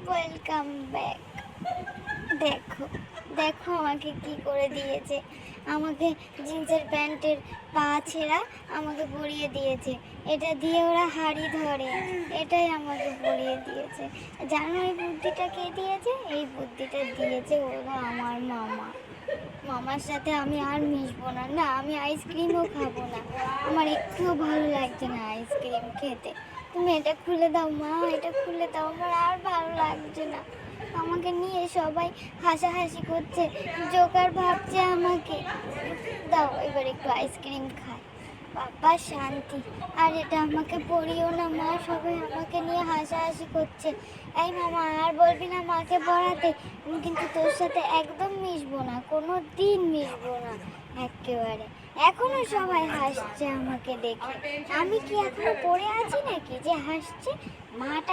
Welcome back. দেখো দেখো আমাকে কি করে দিয়েছে। আমাকে জিন্সের প্যান্টের পা ছেঁড়া আমাকে পরিয়ে দিয়েছে। এটা দিয়ে ওরা হাঁড়ি ধরে, এটাই আমাকে পরিয়ে দিয়েছে। জানো এই বুদ্ধিটা কে দিয়েছে? এই বুদ্ধিটা দিয়েছে ওরা আমার মামা। মামার সাথে আমি আর মিশবো না। না, আমি আইসক্রিমও খাবো না। আমার একটুও ভালো লাগছে না আইসক্রিম খেতে। তুমি এটা খুলে দাও মা, এটা খুলে দাও, আমার আর ভালো লাগছে না। আমাকে নিয়ে সবাই হাসাহাসি করছে, জোকার ভাবছে আমাকে। দাও এবার একটু আইসক্রিম খাই, বাবা শান্তি। আর এটা আমাকে পড়িও না মা, সবাই আমাকে নিয়ে হাসাহাসি করছে। এই মামা আর বলবি না মাকে পড়াতে, আমি কিন্তু তোর সাথে একদম মিশবো না, কোনো দিন মিশবো না একেবারে। এখনো সবাই হাসছে আমাকে দেখে। আমি কি এখনো পড়ে আছি নাকি যে হাসছে? মাটা